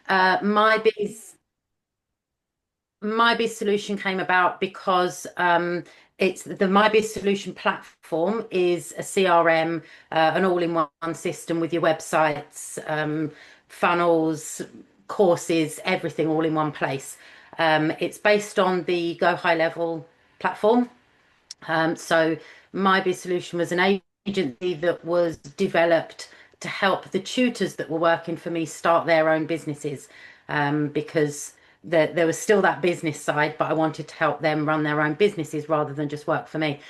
My Biz solution came about because it's the My Biz solution platform is a CRM, an all-in-one system with your websites, funnels, courses, everything all in one place. It's based on the Go High Level platform. So My Biz Solution was an agency that was developed to help the tutors that were working for me start their own businesses, because there was still that business side, but I wanted to help them run their own businesses rather than just work for me.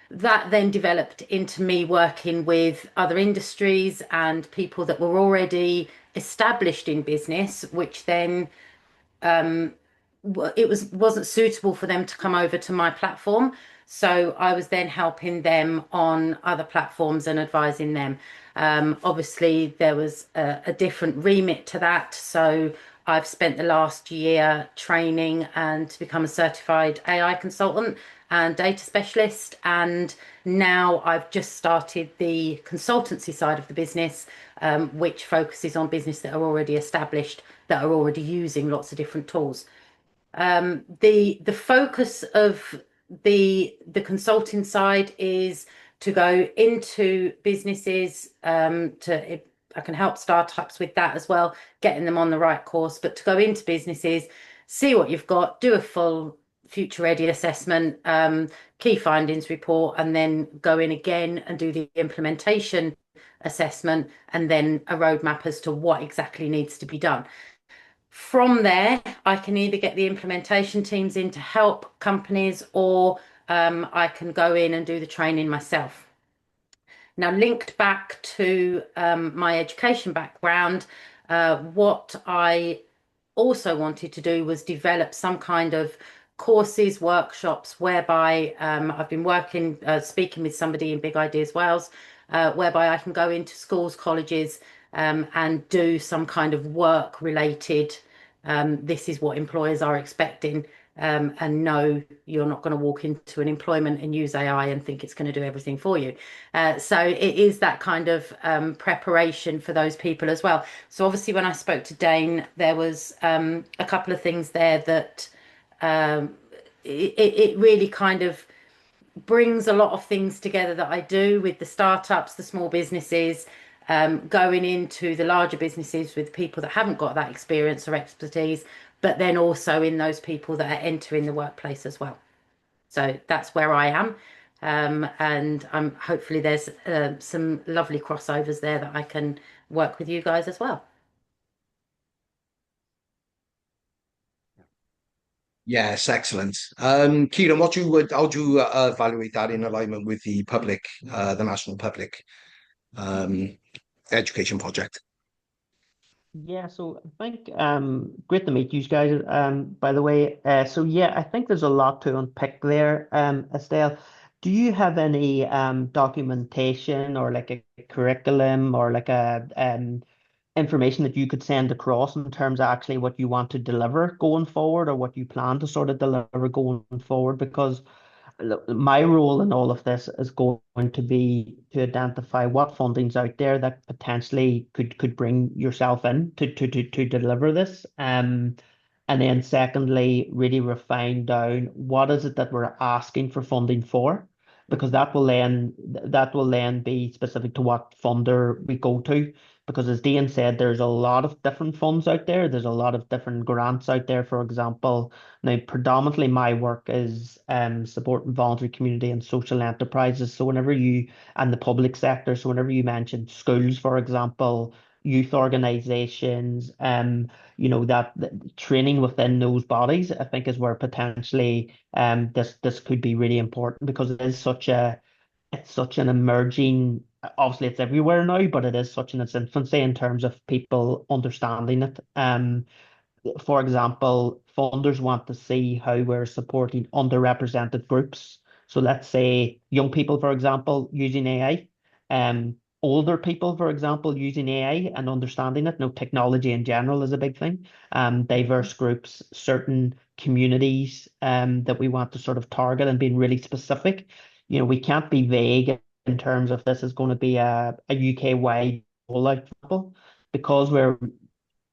That then developed into me working with other industries and people that were already established in business, which then wasn't suitable for them to come over to my platform. So I was then helping them on other platforms and advising them. Obviously, there was a different remit to that. So I've spent the last year training and to become a certified AI consultant and data specialist. And now I've just started the consultancy side of the business, which focuses on business that are already established, that are already using lots of different tools. The focus of the consulting side is to go into businesses, I can help startups with that as well, getting them on the right course, but to go into businesses, see what you've got, do a full future ready assessment, key findings report, and then go in again and do the implementation assessment, and then a roadmap as to what exactly needs to be done. From there, I can either get the implementation teams in to help companies, or I can go in and do the training myself. Now, linked back to my education background, what I also wanted to do was develop some kind of courses, workshops, whereby I've been speaking with somebody in Big Ideas Wales, whereby I can go into schools, colleges, and do some kind of work related. This is what employers are expecting. And no, you're not going to walk into an employment and use AI and think it's going to do everything for you. So it is that kind of preparation for those people as well. So obviously, when I spoke to Dane, there was a couple of things there that um, it really kind of brings a lot of things together that I do with the startups, the small businesses, going into the larger businesses with people that haven't got that experience or expertise, but then also in those people that are entering the workplace as well. So that's where I am. And hopefully there's some lovely crossovers there that I can work with you guys as well. Yes, excellent. Kieran, how do you evaluate that in alignment with the national public um, education project? Yeah, so I think great to meet you guys. By the way, so yeah, I think there's a lot to unpick there. Estelle, do you have any documentation or like a curriculum or like a information that you could send across in terms of actually what you want to deliver going forward or what you plan to sort of deliver going forward? Because look, my role in all of this is going to be to identify what funding's out there that potentially could bring yourself in to deliver this. And then secondly, really refine down what is it that we're asking for funding for, because that will then be specific to what funder we go to. Because as Dean said, there's a lot of different funds out there. There's a lot of different grants out there, for example. Now, predominantly my work is supporting voluntary community and social enterprises. So whenever you and the public sector, so whenever you mention schools, for example, youth organizations, that training within those bodies, I think is where potentially this could be really important because it's such an emerging, obviously it's everywhere now, but it is such in its infancy in terms of people understanding it. For example, funders want to see how we're supporting underrepresented groups. So let's say young people, for example, using AI, older people, for example, using AI and understanding it. No, technology in general is a big thing. Diverse groups, certain communities that we want to sort of target and being really specific. We can't be vague in terms of this is going to be a UK-wide rollout, because we're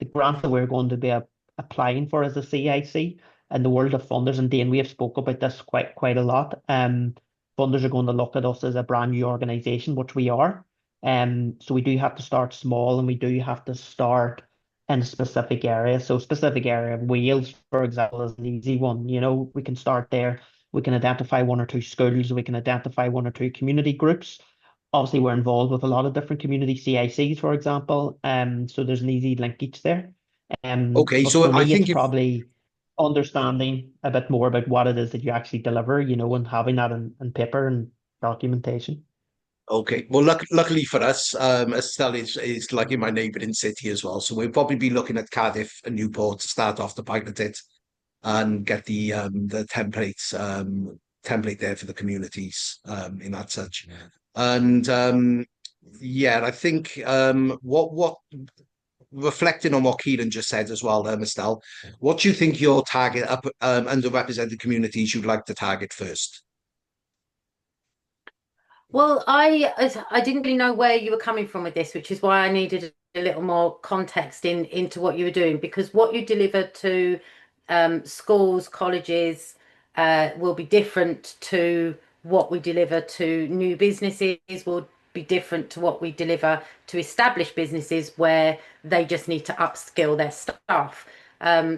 the grant that we're going to be applying for as a CIC in the world of funders, and Dane, we have spoke about this quite a lot. Funders are going to look at us as a brand new organization, which we are. So we do have to start small, and we do have to start in a specific area. So specific area of Wales, for example, is an easy one. You know, we can start there. We can identify one or two schools. We can identify one or two community groups. Obviously, we're involved with a lot of different community CICs, for example. So there's an easy linkage there. Okay, But so for I me, it's think if probably understanding a bit more about what it is that you actually deliver, you know, and having that in paper and documentation. okay, well, luckily for us, Estelle is like in my neighbouring city as well, so we'll probably be looking at Cardiff and Newport to start off the pilot it and get the template there for the communities in that such. And yeah, I think what reflecting on what Keelan just said as well, Estelle, what do you think your target underrepresented communities you'd like to target first? Well, I didn't really know where you were coming from with this, which is why I needed a little more context into what you were doing, because what you deliver to schools, colleges will be different to what we deliver to new businesses, will be different to what we deliver to established businesses where they just need to upskill their staff.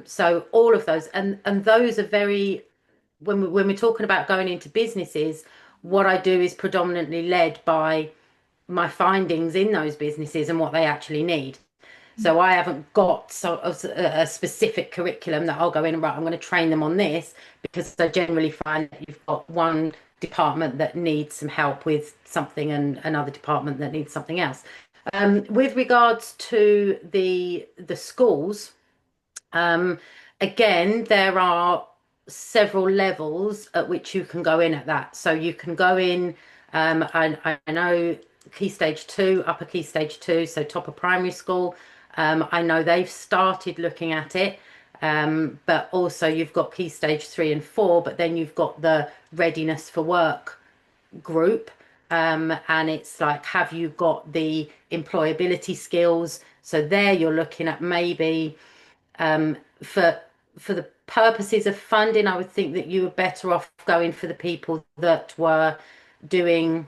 So all of those, and those are very when we're talking about going into businesses, what I do is predominantly led by my findings in those businesses and what they actually need. So I haven't got a specific curriculum that I'll go in and right, I'm going to train them on this, because I generally find that you've got one department that needs some help with something and another department that needs something else. With regards to the schools, um, again, there are several levels at which you can go in at that. So you can go in, I know Key Stage 2, Upper Key Stage 2, so top of primary school. I know they've started looking at it, but also you've got Key Stage 3 and 4, but then you've got the readiness for work group. And it's like, have you got the employability skills? So there you're looking at maybe for the purposes of funding, I would think that you were better off going for the people that were doing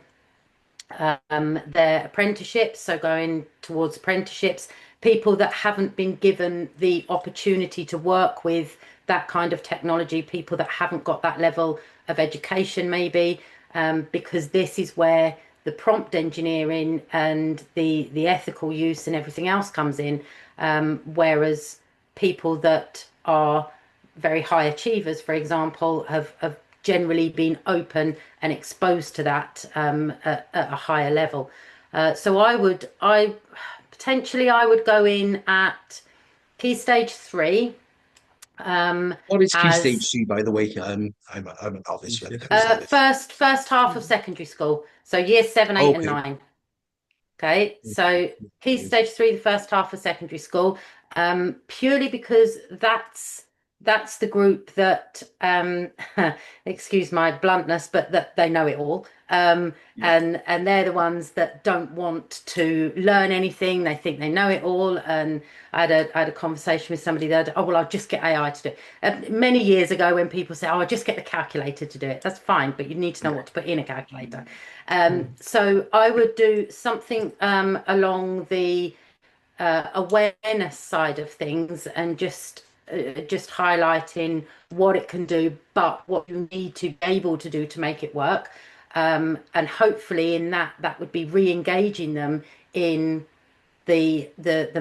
their apprenticeships, so going towards apprenticeships, people that haven't been given the opportunity to work with that kind of technology, people that haven't got that level of education, maybe, because this is where the prompt engineering and the ethical use and everything else comes in. Whereas people that are very high achievers, for example, have generally been open and exposed to that at a higher level. So I potentially I would go in at Key Stage 3 What is Key as Stage 2, by the way? I'm an novice when it comes to this. first half of secondary school, so year 7, 8, and Okay. 9. Okay, so Key Stage 3, the first half of secondary school, purely because that's the group that excuse my bluntness, but that they know it all. Yeah. And they're the ones that don't want to learn anything. They think they know it all. And I had a conversation with somebody that, oh well, I'll just get AI to do it. Many years ago, when people say, oh, I'll just get the calculator to do it, that's fine, but you need to know what to put in a calculator. So I would do something along the awareness side of things, and just highlighting what it can do, but what you need to be able to do to make it work. And hopefully in that would be re-engaging them in the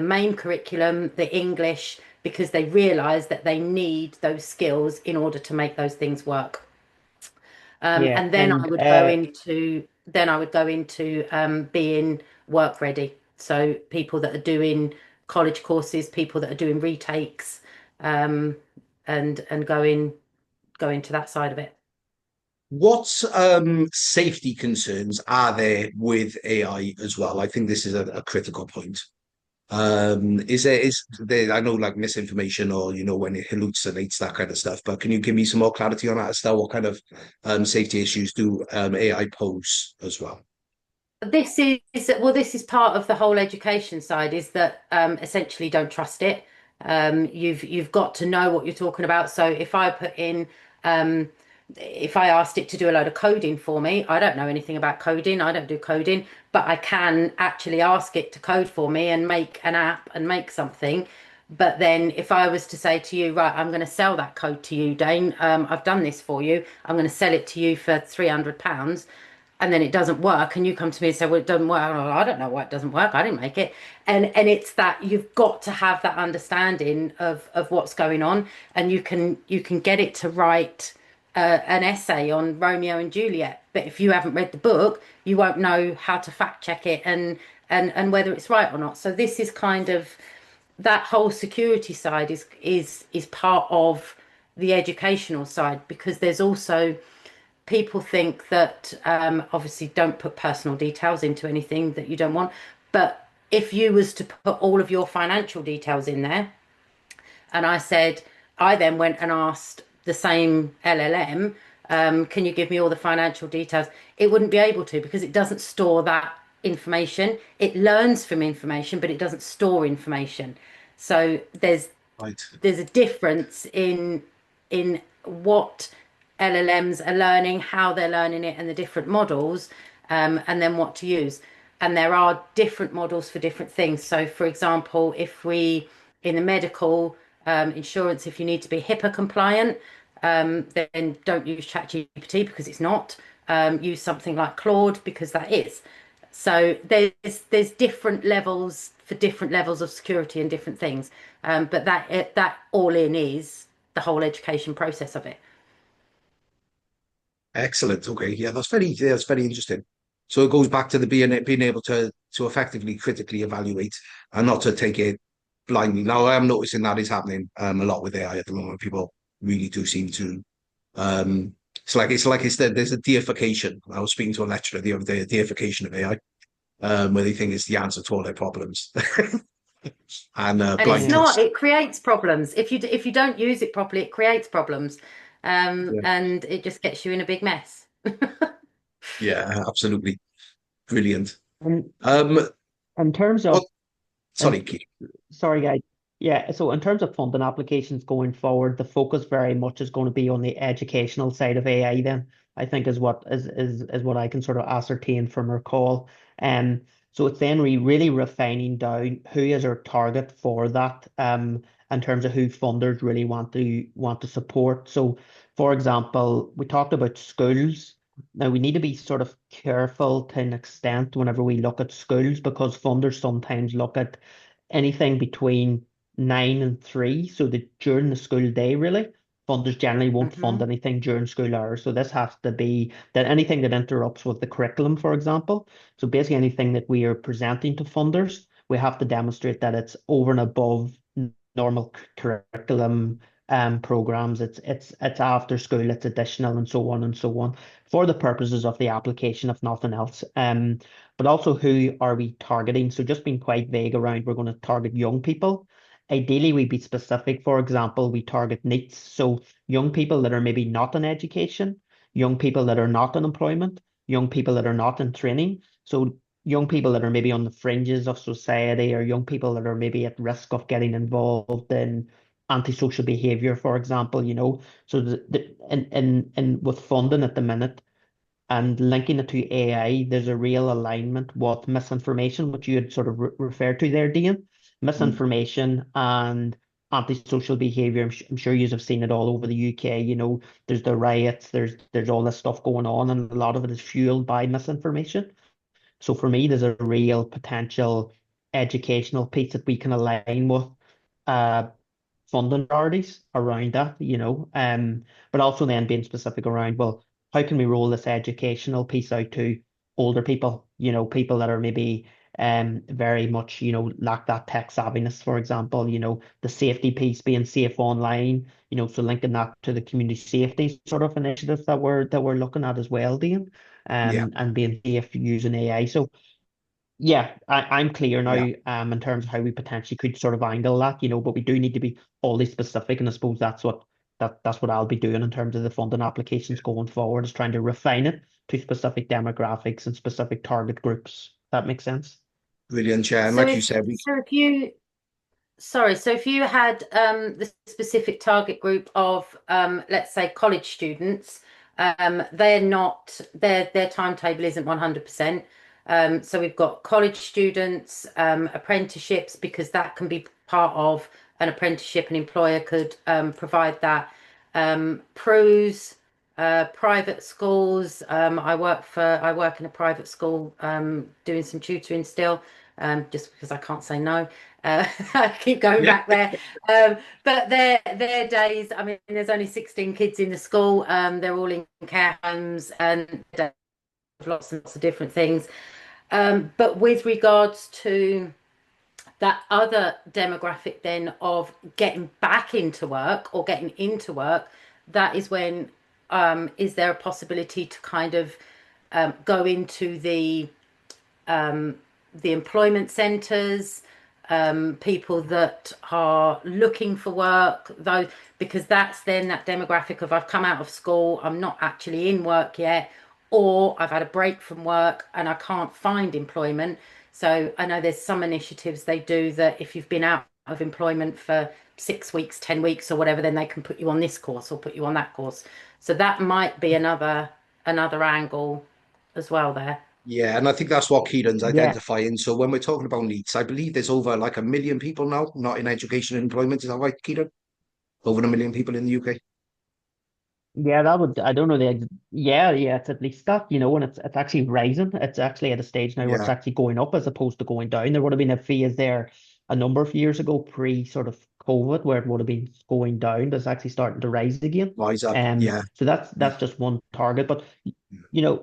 main curriculum, the English, because they realize that they need those skills in order to make those things work. Yeah, And then I and would go into being work ready. So people that are doing college courses, people that are doing retakes, um, and going to that side of it. What safety concerns are there with AI as well? I think this is a critical point. Is there, I know like misinformation or when it hallucinates, that kind of stuff, but can you give me some more clarity on that, Estelle? What kind of safety issues do AI pose as well? This is part of the whole education side, is that essentially don't trust it. You've got to know what you're talking about. So um, if I asked it to do a load of coding for me, I don't know anything about coding. I don't do coding, but I can actually ask it to code for me and make an app and make something. But then if I was to say to you, right, I'm going to sell that code to you, Dane, I've done this for you. I'm going to sell it to you for £300, and then it doesn't work, and you come to me and say, well, it doesn't work. I don't know why it doesn't work. I didn't make it. And it's that you've got to have that understanding of what's going on, and you can get it to write an essay on Romeo and Juliet, but if you haven't read the book, you won't know how to fact check it and whether it's right or not. So this is kind of, that whole security side is part of the educational side, because there's also, people think that obviously don't put personal details into anything that you don't want, but if you was to put all of your financial details in there, and I then went and asked the same LLM, can you give me all the financial details? It wouldn't be able to, because it doesn't store that information. It learns from information, but it doesn't store information. So Right. there's a difference in what LLMs are learning, how they're learning it, and the different models, and then what to use. And there are different models for different things. So, for example, if we in the medical insurance, if you need to be HIPAA compliant, then don't use ChatGPT because it's not. Use something like Claude because that is. So there's different levels for different levels of security and different things. But that all in is the whole education process of it. Excellent. Okay. Yeah, that's very interesting. So it goes back to the being able to effectively critically evaluate and not to take it blindly. Now I am noticing that is happening a lot with AI at the moment. People really do seem to there's a deification. I was speaking to a lecturer the other day, a deification of AI, where they think it's the answer to all their problems. And And it's blind Yeah. not, trust. it creates problems. If you don't use it properly, it creates problems. Yeah. And it just gets you in a big mess. Yeah, absolutely. Brilliant. And Um in terms what of, sorry, and Keith. sorry, guys. Yeah, so in terms of funding applications going forward, the focus very much is going to be on the educational side of AI then, I think is what I can sort of ascertain from our call. Um, so it's then really refining down who is our target for that, in terms of who funders really want to support. So for example, we talked about schools. Now we need to be sort of careful to an extent whenever we look at schools, because funders sometimes look at anything between 9 and 3, so that during the school day, really, funders generally won't fund Hmm. anything during school hours. So this has to be that anything that interrupts with the curriculum, for example. So basically anything that we are presenting to funders, we have to demonstrate that it's over and above normal curriculum programs. It's after school, it's additional, and so on and so on, for the purposes of the application, if nothing else. But also who are we targeting? So just being quite vague around, we're going to target young people. Ideally, we be specific. For example, we target NEETs. So young people that are maybe not in education, young people that are not in employment, young people that are not in training. So young people that are maybe on the fringes of society, or young people that are maybe at risk of getting involved in antisocial behavior, for example, So and with funding at the minute, and linking it to AI, there's a real alignment with misinformation, which you had sort of referred to there, Dean. Mm. Misinformation and antisocial behavior. I'm sure you have seen it all over the UK. There's the riots, there's all this stuff going on, and a lot of it is fueled by misinformation. So for me, there's a real potential educational piece that we can align with uh, funding priorities around that, but also then being specific around, well, how can we roll this educational piece out to older people, people that are maybe very much, lack that tech savviness, for example, the safety piece, being safe online, so linking that to the community safety sort of initiatives that we're looking at as well, Dean, Yeah, and being safe using AI. So yeah, I'm clear yeah. now, in terms of how we potentially could sort of angle that, but we do need to be wholly specific, and I suppose that's what that's what I'll be doing in terms of the funding applications going forward, is trying to refine it to specific demographics and specific target groups. That makes sense. Brilliant, yeah. And So like you if said, so if you Sorry, so if you had the specific target group of let's say college students, they're not their timetable isn't 100%. So we've got college students, apprenticeships, because that can be part of an apprenticeship. An employer could provide that. Pros, private schools. I work in a private school, doing some tutoring still, just because I can't say no. I keep going yeah, back there. But their days, I mean, there's only 16 kids in the school. They're all in care homes and lots and lots of different things. But with regards to that other demographic then of getting back into work or getting into work, that is when is there a possibility to kind of go into the employment centres, people that are looking for work, though, because that's then that demographic of I've come out of school, I'm not actually in work yet, or I've had a break from work and I can't find employment. So I know there's some initiatives they do that if you've been out of employment for 6 weeks, 10 weeks, or whatever, then they can put you on this course or put you on that course. So that might be another angle as well there. yeah. And I think that's what Kieran's Yeah. identifying. So when we're talking about needs, I believe there's over like 1 million people now not in education and employment. Is that right, Kieran? Over 1 million people in the UK. Yeah, that would, I don't know yeah, yeah, it's at least that, and it's actually rising. It's actually at a stage now where it's Yeah, actually going up as opposed to going down. There would have been a phase there a number of years ago, pre sort of COVID, where it would have been going down, but it's actually starting to rise again. rise up. Yeah, So that's just one target. But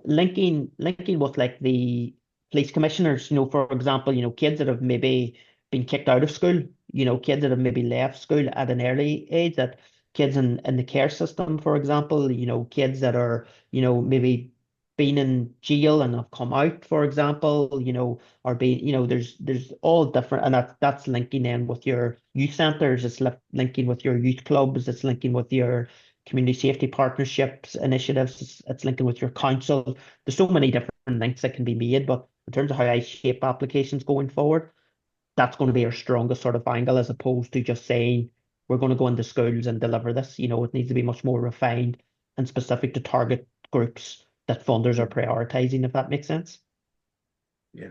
linking with like the police commissioners, for example, kids that have maybe been kicked out of school, kids that have maybe left school at an early age, that kids in the care system, for example, kids that are, maybe been in jail and have come out, for example, or being, there's all different, and that's linking in with your youth centers, it's linking with your youth clubs, it's linking with your community safety partnerships initiatives, it's linking with your council. There's so many different links that can be made, but in terms of how I shape applications going forward, that's going to be our strongest sort of angle, as opposed to just saying we're going to go into schools and deliver this. It needs to be much more refined and specific to target groups that funders are prioritizing, if that makes sense. yeah,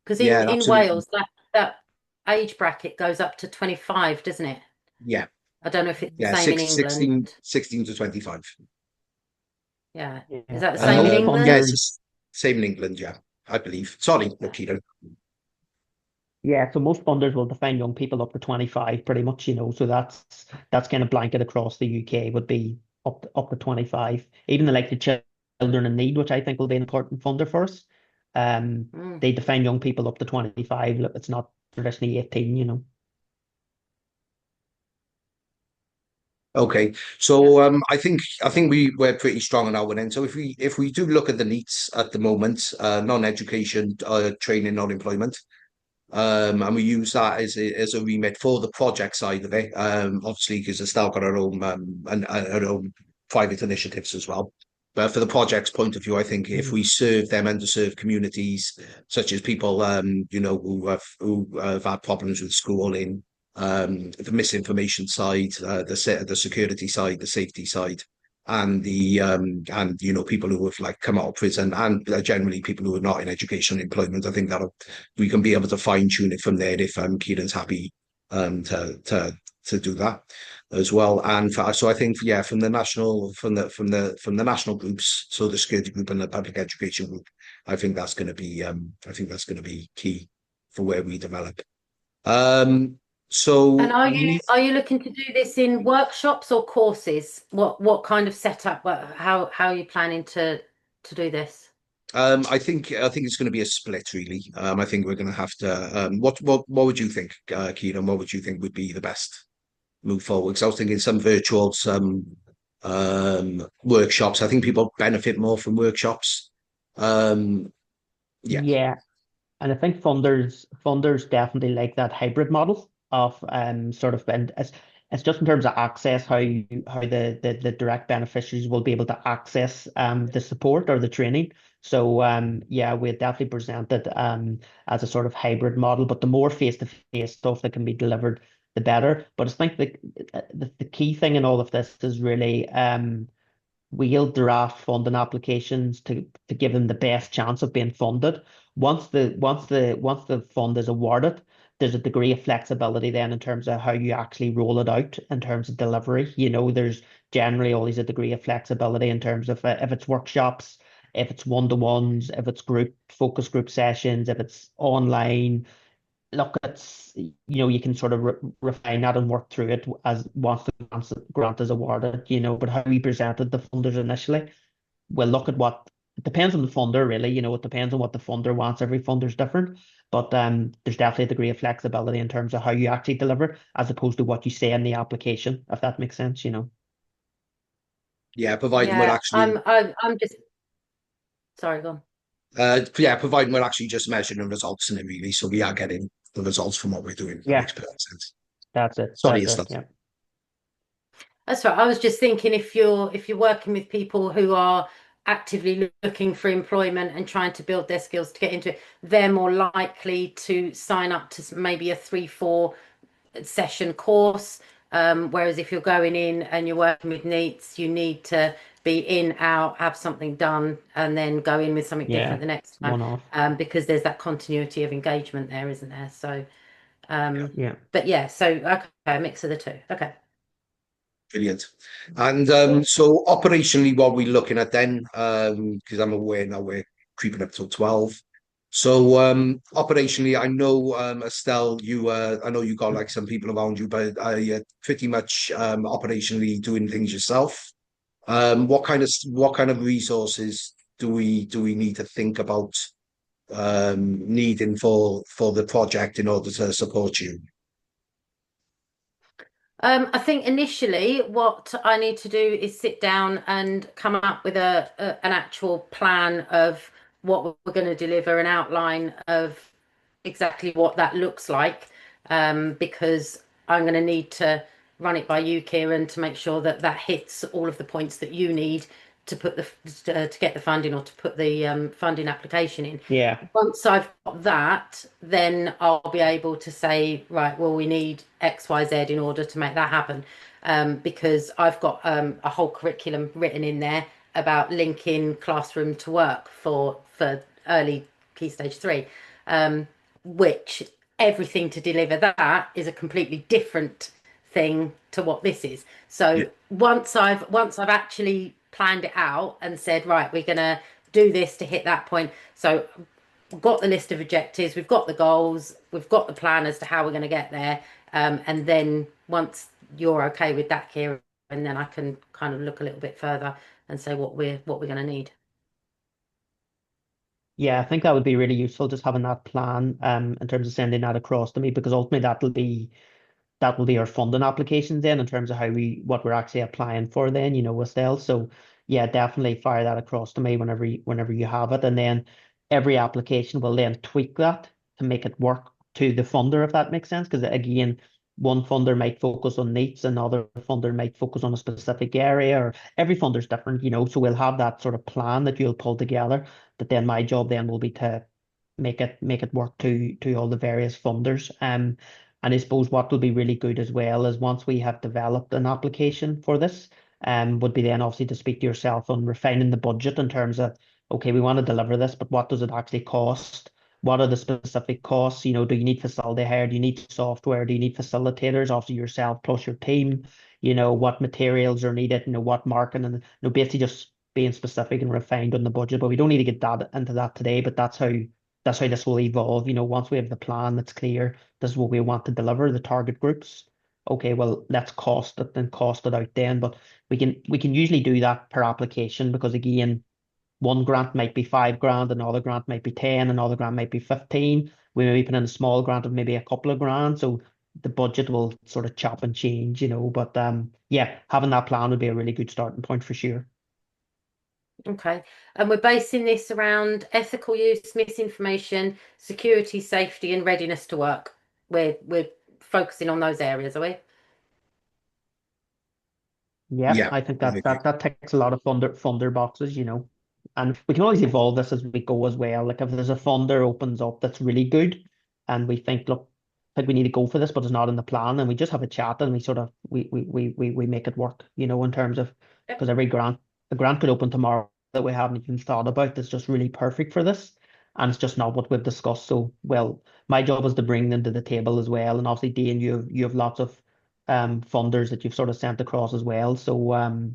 Because yeah, in absolutely. Wales, that age bracket goes up to 25, doesn't it? Yeah, I don't know if it's the yeah, same in England. 16 to 25. Yeah. Is Yeah. that the And same in most Yeah, England? it's the funders, same in England. Yeah, I believe. Sorry, no, Kieran. yeah, so most funders will define young people up to 25 pretty much, so that's kind of blanket across the UK, would be up to 25. Even the children in need, which I think will be an important funder for us. Mm. They define young people up to 25. Look, it's not traditionally 18. Okay, Yeah. so I think we're pretty strong on our end. So if we do look at the needs at the moment, non-education, training, non-employment, and we use that as a remit for the project side of it. Obviously, because Estelle got her own and her own private initiatives as well. But for the project's point of view, I think if Mhm. we serve them underserved communities, such as people, who have had problems with schooling, the misinformation side, the security side, the safety side, and people who have like come out of prison, and generally people who are not in education and employment, I think that we can be able to fine tune it from there if Kieran's happy to do that as well. And so I think, yeah, from the national groups, so the security group and the public education group, I think that's going to be key for where we develop. Um, And so are we you need. are you looking to do this in workshops or courses? What kind of setup? How are you planning to do this? I think it's going to be a split, really. I think we're going to have to. What would you think, Kieran? What would you think would be the best move forward? Because I was thinking some virtual, some workshops. I think people benefit more from workshops. Um, yeah, Yeah, and I think funders definitely like that hybrid model of sort of, and It's just in terms of access, how the direct beneficiaries will be able to access the support or the training. So yeah, we definitely present it as a sort of hybrid model, but the more face-to-face stuff that can be delivered, the better. But I think the key thing in all of this is really we'll draft funding applications to give them the best chance of being funded. Once the fund is awarded, there's a degree of flexibility then in terms of how you actually roll it out in terms of delivery. There's generally always a degree of flexibility in terms of if it's workshops, if it's one-to-ones, if it's focus group sessions, if it's online. Look, you can sort of refine that and work through it as once the grant is awarded, but how we presented the funders initially, we'll look at what it depends on the funder, really. It depends on what the funder wants. Every funder's different, but there's definitely a degree of flexibility in terms of how you actually deliver as opposed to what you say in the application, if that makes sense. Yeah, providing we're Yeah, actually I'm just sorry, go on. yeah, providing we're actually just measuring the results in it really. So we are getting the results from what we're doing. That Yeah, makes perfect sense. that's it. Sorry, That's it's it. not. Yeah. That's right. I was just thinking if you're working with people who are actively looking for employment and trying to build their skills to get into it, they're more likely to sign up to maybe a 3, 4 session course. Whereas if you're going in and you're working with NEETs, you need to be in, out, have something done, and then go in with something different Yeah. the next time. One off. Because there's that continuity of engagement there, isn't there? So, Yeah. but yeah, so okay, a mix of the two. Okay. Brilliant. And so operationally, what we're looking at then, because I'm aware now we're creeping up to 12. So operationally, I know Estelle, I know you got like some people around you, but you're pretty much operationally doing things yourself. What kind of resources do we need to think about needing for the project in order to support you? I think initially what I need to do is sit down and come up with an actual plan of what we're going to deliver, an outline of exactly what that looks like, because I'm going to need to run it by you, Kieran, to make sure that that hits all of the points that you need to put to get the funding or to put the funding application in. Yeah. Once I've got that, then I'll be able to say, right, well, we need X, Y, Z in order to make that happen. Because I've got a whole curriculum written in there about linking classroom to work for early Key Stage 3, which everything to deliver that is a completely different thing to what this is. Yeah, So once I've actually planned it out and said, right, we're gonna do this to hit that point. So we've got the list of objectives, we've got the goals, we've got the plan as to how we're going to get there. And then once you're okay with that, Kira, and then I can kind of look a little bit further and say what we're going to need. Yeah, I think that would be really useful, just having that plan in terms of sending that across to me, because ultimately that will be our funding applications then in terms of what we're actually applying for then, Estelle. So yeah, definitely fire that across to me whenever you have it. And then every application will then tweak that to make it work to the funder, if that makes sense. Because again, one funder might focus on needs, another funder might focus on a specific area, or every funder's different. So we'll have that sort of plan that you'll pull together. That then my job then will be to make it work to all the various funders. And I suppose what will be really good as well is once we have developed an application for this, would be then obviously to speak to yourself on refining the budget in terms of, okay, we want to deliver this, but what does it actually cost? What are the specific costs? Do you need facility hire? Do you need software? Do you need facilitators? Obviously yourself plus your team. What materials are needed? What marketing and basically just being specific and refined on the budget. But we don't need to get that into that today. But that's how this will evolve. Once we have the plan that's clear, this is what we want to deliver, the target groups. Okay, well, let's cost it out then. But we can usually do that per application because again, one grant might be 5 grand, another grant might be 10, another grant might be 15. We may put in a small grant of maybe a couple of grand. So the budget will sort of chop and change. But yeah, having that plan would be a really good starting point for sure. Okay. And we're basing this around ethical use, misinformation, security, safety, and readiness to work. We're focusing on those areas, are we? Yeah, Yeah, I think I that agree. that ticks a lot of funder boxes, and we can always evolve this as we go as well. Like if there's a funder opens up that's really good, and we think, look, I think we need to go for this, but it's not in the plan, and we just have a chat and we sort of we make it work, in terms of Yep. because the grant could open tomorrow that we haven't even thought about that's just really perfect for this, and it's just not what we've discussed. So, well, my job is to bring them to the table as well, and obviously, Dean, you have lots of funders that you've sort of sent across as well. So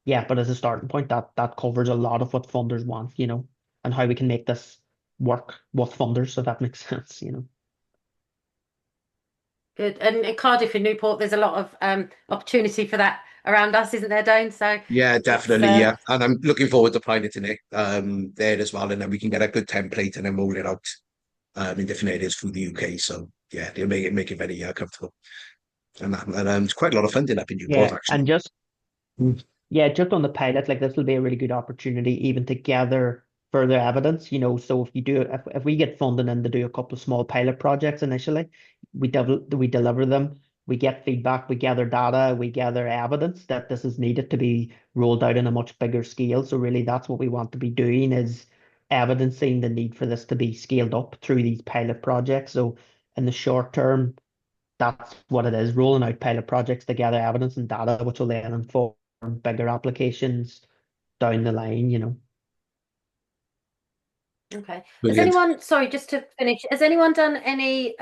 yeah, but as a starting point, that covers a lot of what funders want, and how we can make this work with funders, so that makes sense. Good. And in Cardiff and Newport, there's a lot of opportunity for that around us, isn't there, Dane? So Yeah, it's definitely. Yeah, and I'm looking forward to piloting it there as well, and then we can get a good template and then roll it out in different areas through the UK. So yeah, they'll make it very comfortable, and it's quite a lot of funding up in Newport Yeah, actually. and just yeah, just on the pilot, like this will be a really good opportunity even to gather further evidence. So if we get funding in to do a couple of small pilot projects initially, we deliver them, we get feedback, we gather data, we gather evidence that this is needed to be rolled out in a much bigger scale. So really that's what we want to be doing is evidencing the need for this to be scaled up through these pilot projects. So in the short term, that's what it is, rolling out pilot projects to gather evidence and data, which will then inform bigger applications down the line. okay. Has Brilliant. anyone, sorry, just to finish, has anyone done any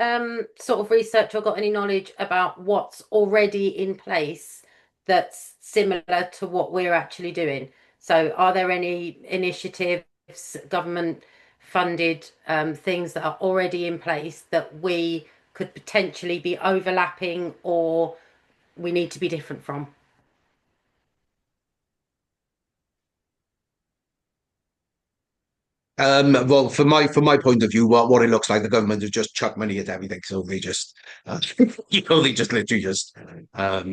sort of research or got any knowledge about what's already in place that's similar to what we're actually doing? So are there any initiatives, government funded things that are already in place that we could potentially be overlapping or we need to be different from? Well, from my point of view, what it looks like, the government has just chucked money at everything. So they just, they just literally just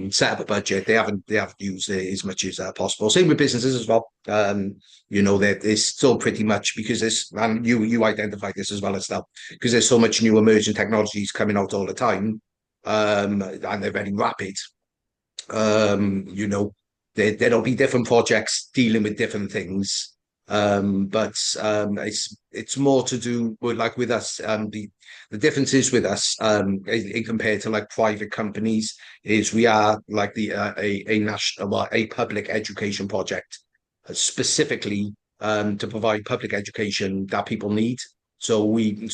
set up a budget. They haven't used it as much as possible. Same with businesses as well. There's still pretty much because this, and you identify this as well as stuff because there's so much new emerging technologies coming out all the time, and they're very rapid. Um, you know, there'll be different projects dealing with different things. But it's more to do with like with us. The differences with us, in compared to like private companies, is we are like a national, well, a public education project specifically to provide public education that people need. So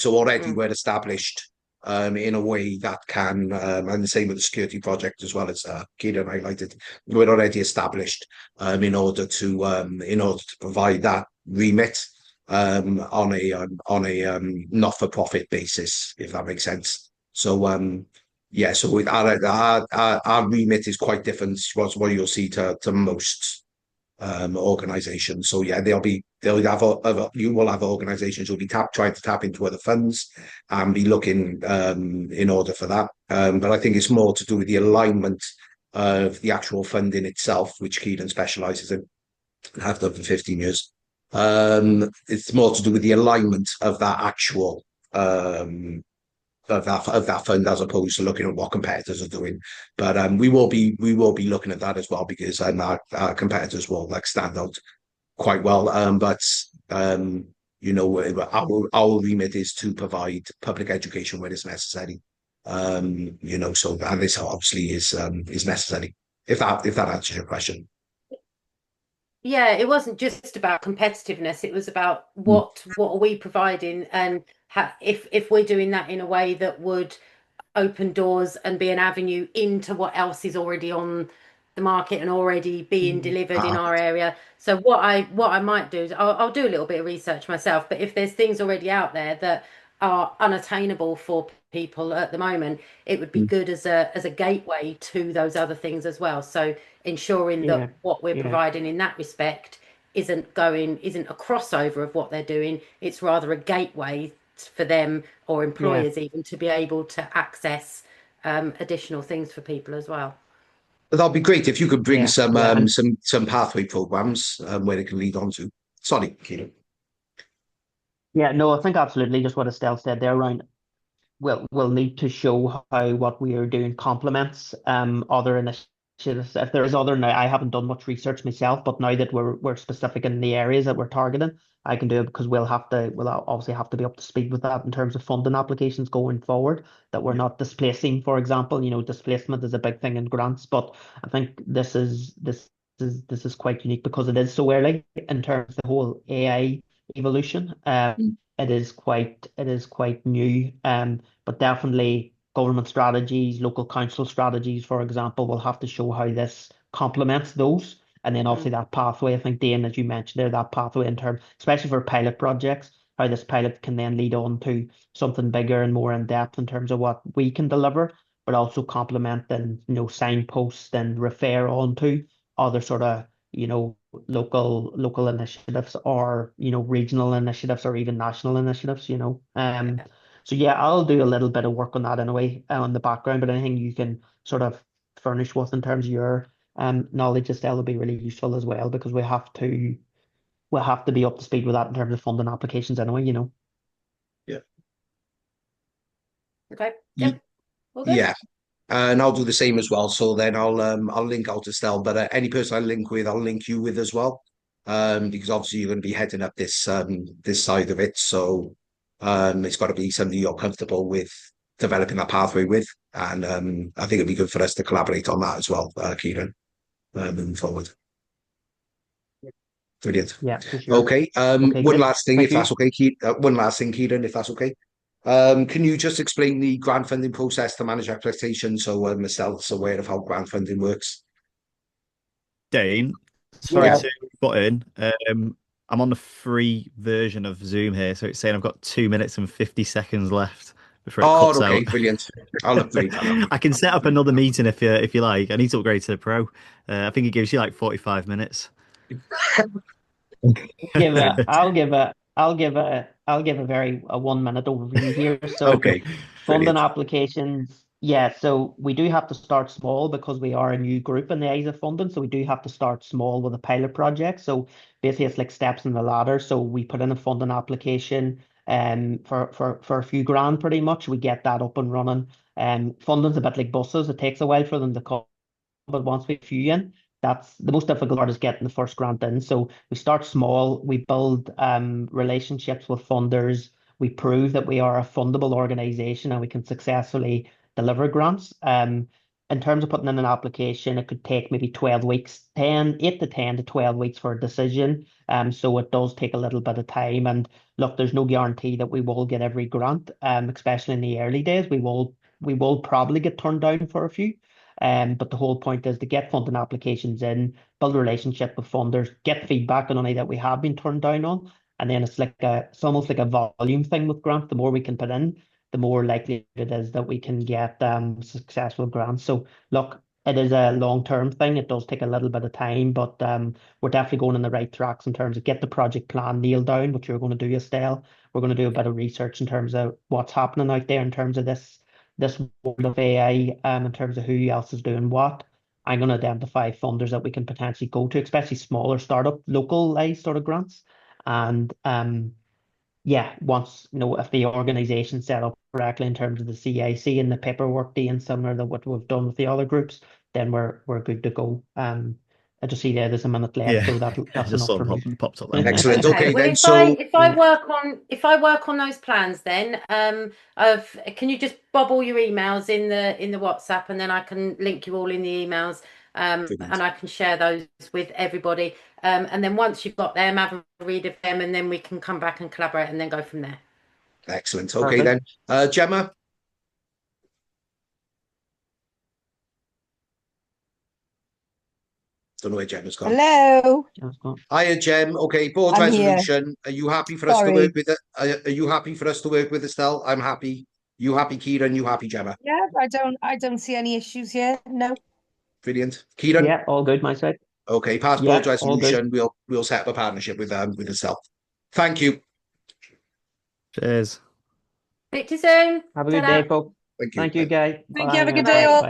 already Mm, we're established in a way that can, and the same with the security project as well as Kieran highlighted, we're already established in order to provide that remit on a not-for-profit basis, if that makes sense. So yeah, so with our remit is quite different to what you'll see to most organizations. So yeah, you will have organizations who'll be trying to tap into other funds and be looking in order for that. But I think it's more to do with the alignment of the actual funding itself, which Keelan specializes in and have done for 15 years. It's more to do with the alignment of that actual of that fund as opposed to looking at what competitors are doing. But we will be looking at that as well because our competitors will like stand out quite well. But our remit is to provide public education where it's necessary. So and this obviously is necessary. If that answers your question. yeah, it wasn't just about competitiveness. It was about Mm. what are we providing, and if we're doing that in a way that would open doors and be an avenue into what else is already on the market and already being delivered in Ah, our area. So what I might do is I'll do a little bit of research myself, but if there's things already out there that are unattainable for people at the moment, it would be mm. good as a gateway to those other things as well. So ensuring that Yeah, what we're yeah, providing in that respect isn't a crossover of what they're doing. It's rather a gateway for them or yeah, employers even to be able to access additional things for people as well. But that'd be great if you could bring yeah, some yeah. um, And some some pathway programs where it can lead on to. Sorry, Keelan. yeah, no, I think absolutely just what Estelle said there around we'll need to show how what we are doing complements other initiatives if there is other now, I haven't done much research myself, but now that we're specific in the areas that we're targeting, I can do it because we'll obviously have to be up to speed with that in terms of funding applications going forward, that we're Yeah. not displacing, for example. Displacement is a big thing in grants, but I think this is quite unique because it is so early in terms of the whole AI evolution. Mm. It is quite new. But definitely government strategies, local council strategies, for example, will have to show how this complements those. And then obviously Mm. that pathway, I think, Dane, as you mentioned there, that pathway in terms, especially for pilot projects, how this pilot can then lead on to something bigger and more in depth in terms of what we can deliver, but also complement and, signpost and refer on to other sort of, local initiatives or, regional initiatives or even national initiatives. So yeah, I'll do a little bit of work on that anyway, on the background, but anything you can sort of furnish with in terms of your knowledge, Estelle, will be really useful as well because we have to be up to speed with that in terms of funding applications anyway. Yeah. Okay. Ye- Yep. All good. Yeah. And I'll do the same as well. So then I'll link out to Stell, but any person I link with, I'll link you with as well. Because obviously you're going to be heading up this side of it. So it's got to be something you're comfortable with developing that pathway with. And I think it'd be good for us to collaborate on that as well, Kieran, moving forward. Brilliant. Yeah, for sure. Okay. Okay, One great. last thing, Thank if that's you. okay, one last thing, Kieran, if that's okay. Can you just explain the grant funding process to manage expectations so myself's aware of how grant funding works? Dane, sorry Yeah. to butt in. I'm on the free version of Zoom here, so it's saying I've got 2 minutes and 50 seconds left before it Oh, cuts okay, out. brilliant. I'll upgrade that now. I can set up another meeting if you like. I need to upgrade to the Pro. I think it gives you like 45 minutes. Give a, I'll give a, I'll give a, I'll give a 1 minute overview here. So Okay, funding brilliant. applications, yeah. So we do have to start small because we are a new group in the eyes of funding. So we do have to start small with a pilot project. So basically, it's like steps in the ladder. So we put in a funding application, for a few grand, pretty much. We get that up and running. Funding's a bit like buses. It takes a while for them to come, but once we have a few in, that's the most difficult part is getting the first grant in. So we start small, we build relationships with funders, we prove that we are a fundable organization and we can successfully deliver grants. In terms of putting in an application, it could take maybe 12 weeks, 8 to 10 to 12 weeks for a decision. So it does take a little bit of time. And look, there's no guarantee that we will get every grant, especially in the early days. We will probably get turned down for a few. But the whole point is to get funding applications in, build a relationship with funders, get feedback on any that we have been turned down on, and then it's almost like a volume thing with grants. The more we can put in, the more likely it is that we can get successful grants. So look, it is a long-term thing. It does take a little bit of time, but we're definitely going in the right tracks in terms of get the project plan nailed down, which you're going to do, Estelle. We're going to do a bit of research in terms of what's happening out there in terms of this world of AI, in terms of who else is doing what. I'm going to identify funders that we can potentially go to, especially smaller startup, localized sort of grants. And yeah, once, if the organization set up correctly in terms of the CIC and the paperwork being similar to what we've done with the other groups, then we're good to go. I just see there's a minute left, Yeah, so that's just enough sort for me. of popped up then. Excellent. Okay. Okay, Well, then. if I So, if I work on if I work on those plans, then of can you just bob all your emails in the WhatsApp, and then I can link you all in the emails, brilliant. and I can share those with everybody. And then once you've got them, have a read of them, and then we can come back and collaborate, and then go from there. Excellent. Okay, then. Perfect. Gemma, don't know where Gemma's gone. Hello, That's good. Hiya, Gem. Okay, board I'm here. resolution. Are you happy for us to work Sorry. with it? Are you happy for us to work with Estelle? I'm happy. You happy, Kieran? You happy, Gemma? Yeah, I don't see any issues here. No. Brilliant. Kieran? Yeah, all good, my side. Okay, pass board Yeah, all good. resolution. We'll set up a partnership with Estelle. Thank you. Cheers. Speak to you soon. Have a good day, Ta-da. folks. Thank you. Thank you, guys. Thank you. Have Bye a now. good day, Bye. all. Bye.